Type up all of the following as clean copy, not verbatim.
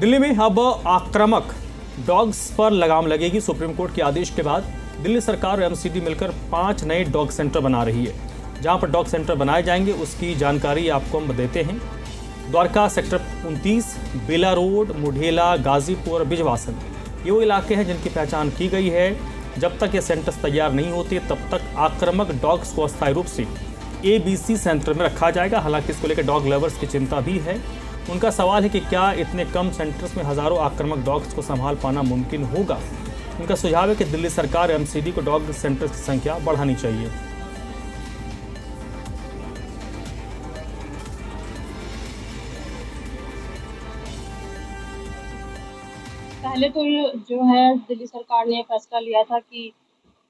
दिल्ली में अब आक्रामक डॉग्स पर लगाम लगेगी। सुप्रीम कोर्ट के आदेश के बाद दिल्ली सरकार और एमसीडी मिलकर 5 नए डॉग सेंटर बना रही है। जहां पर डॉग सेंटर बनाए जाएंगे उसकी जानकारी आपको हम देते हैं। द्वारका सेक्टर 29, बेला रोड, मुढेला, गाजीपुर और बिजवासन ये वो इलाके हैं जिनकी पहचान की गई है। जब तक ये सेंटर्स तैयार नहीं होते तब तक आक्रामक डॉग्स को अस्थायी रूप से ABC सेंटर में रखा जाएगा। हालांकि इसको लेकर डॉग लवर्स की चिंता भी है। उनका सवाल है कि क्या इतने कम सेंटर्स में हज़ारों आक्रामक डॉग्स को संभाल पाना मुमकिन होगा। उनका सुझाव है कि दिल्ली सरकार एमसीडी को डॉग सेंटर्स की संख्या बढ़ानी चाहिए। पहले तो ये जो है दिल्ली सरकार ने फैसला लिया था कि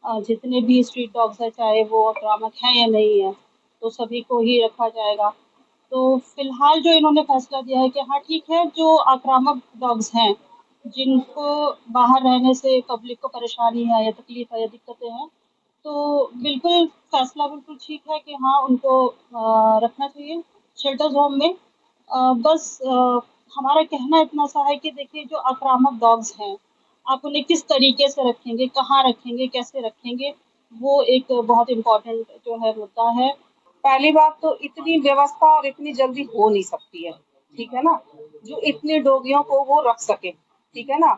जितने भी स्ट्रीट डॉग्स हैं, चाहे वो आक्रामक हैं या नहीं है, तो सभी को ही रखा जाएगा। तो फिलहाल जो इन्होंने फैसला दिया है कि हाँ ठीक है, जो आक्रामक डॉग्स हैं जिनको बाहर रहने से पब्लिक को परेशानी है या तकलीफ है या दिक्कतें हैं, तो बिल्कुल फैसला बिल्कुल ठीक है कि हाँ उनको रखना चाहिए शेल्टर्स होम में। बस हमारा कहना इतना सा है कि देखिए, जो आक्रामक डॉग्स हैं आप उन्हें किस तरीके से रखेंगे, कहाँ रखेंगे, कैसे रखेंगे, वो एक बहुत इम्पोर्टेंट जो है मुद्दा है। पहली बात तो इतनी व्यवस्था और इतनी जल्दी हो नहीं सकती है, ठीक है ना, जो इतने डॉगियों को वो रख सके, ठीक है ना।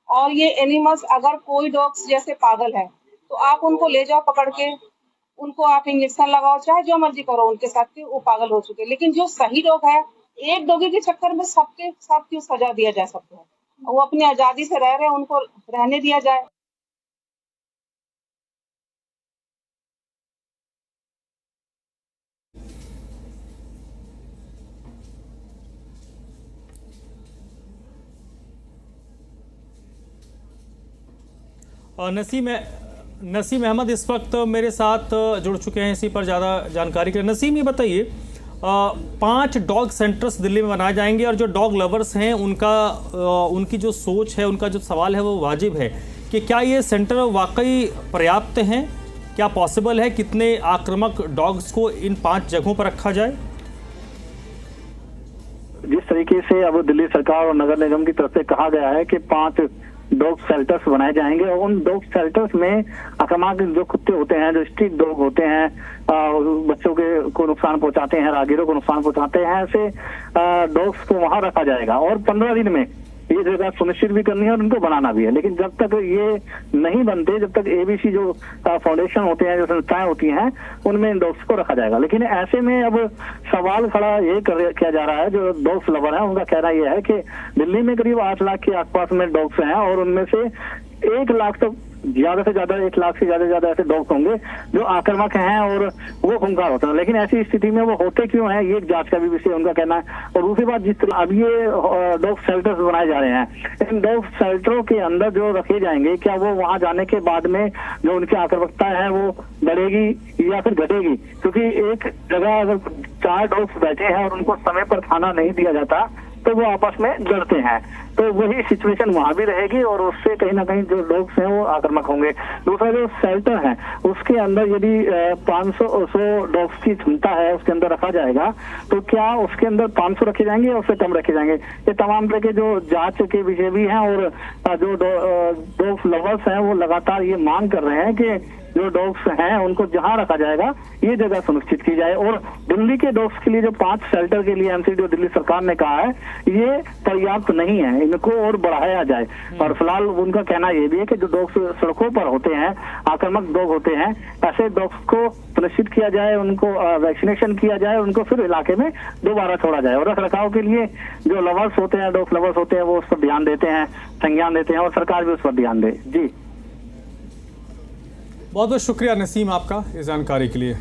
और ये एनिमल्स, अगर कोई डॉग्स जैसे पागल है तो आप उनको ले जाओ पकड़ के, उनको आप इंजेक्शन लगाओ, चाहे जो मर्जी करो उनके साथ, कि वो पागल हो चुके। लेकिन जो सही डॉग है, एक डॉगी के चक्कर में सबके साथ क्यों सजा दिया जा सकता है। वो अपनी आजादी से रह रहे हैं, उनको रहने दिया जाए। नसीम अहमद इस वक्त मेरे साथ जुड़ चुके हैं इसी पर ज़्यादा जानकारी के लिए। नसीम, ये बताइए, 5 डॉग सेंटर्स दिल्ली में बनाए जाएंगे और जो डॉग लवर्स हैं उनकी जो सोच है, उनका जो सवाल है वो वाजिब है कि क्या ये सेंटर वाकई पर्याप्त हैं, क्या पॉसिबल है, कितने आक्रामक डॉग्स को इन 5 जगहों पर रखा जाए। जिस तरीके से अब दिल्ली सरकार और नगर निगम की तरफ से कहा गया है कि 5 डॉग शेल्टर्स बनाए जाएंगे और उन डॉग शेल्टर्स में आक्रामक जो कुत्ते होते हैं, जो स्ट्रीट डॉग होते हैं, बच्चों को नुकसान पहुंचाते हैं, राहगीरों को नुकसान पहुंचाते हैं, ऐसे डॉग्स को वहां रखा जाएगा। और 15 दिन में ये जगह सुनिश्चित भी करनी है और उनको बनाना भी है। लेकिन जब तक ये नहीं बनते, जब तक ABC जो फाउंडेशन होते हैं, जो संस्थाएं होती हैं, उनमें इन डॉग्स को रखा जाएगा। लेकिन ऐसे में अब सवाल खड़ा ये किया जा रहा है, जो डॉग्स लवर है उनका कहना यह है कि दिल्ली में करीब 8 लाख के आसपास में डॉग्स हैं और उनमें से 1 लाख तक ज्यादा से ज्यादा 1 लाख से ज्यादा ऐसे डॉग्स होंगे जो आक्रामक हैं और वो खूंखार होते हैं। लेकिन ऐसी स्थिति में वो होते क्यों हैं, ये जांच का भी विषय उनका कहना है। और दूसरी बात, जिस तरह अब ये डॉग शेल्टर्स बनाए जा रहे हैं, इन डॉग शेल्टरों के अंदर जो रखे जाएंगे, क्या वो वहां जाने के बाद में जो उनकी आक्रामकता है वो बढ़ेगी या फिर घटेगी। क्योंकि एक जगह अगर 4 डॉग्स बैठे हैं और उनको समय पर खाना नहीं दिया जाता तो वो आपस में लड़ते हैं, तो वही सिचुएशन वहां भी रहेगी और उससे कहीं ना कहीं जो डॉग्स हैं वो आक्रामक होंगे। दूसरा, जो शेल्टर है उसके अंदर यदि 500 डॉग्स की क्षमता है उसके अंदर रखा जाएगा, तो क्या उसके अंदर 500 रखे जाएंगे या उससे कम रखे जाएंगे, ये तमाम तरह के जो जांच के विषय भी हैं। और जो डॉग लवर्स हैं वो लगातार ये मांग कर रहे हैं कि जो डॉग्स हैं उनको जहां रखा जाएगा ये जगह सुनिश्चित की जाए। और दिल्ली के डॉग्स के लिए जो 5 शेल्टर के लिए एमसीडी और दिल्ली सरकार ने कहा है, ये पर्याप्त नहीं है, इनको और बढ़ाया जाए। और फिलहाल उनका कहना ये भी है कि जो डॉग्स सड़कों पर होते हैं, आक्रामक डॉग होते हैं, ऐसे डॉग्स को सुनिश्चित किया जाए, उनको वैक्सीनेशन किया जाए, उनको फिर इलाके में दोबारा छोड़ा जाए। और रख रखाव के लिए जो लवर्स होते हैं, डॉग लवर्स होते हैं, वो उस पर ध्यान देते हैं, संज्ञान देते हैं और सरकार भी उस पर ध्यान दे। जी, बहुत बहुत शुक्रिया नसीम आपका इस जानकारी के लिए।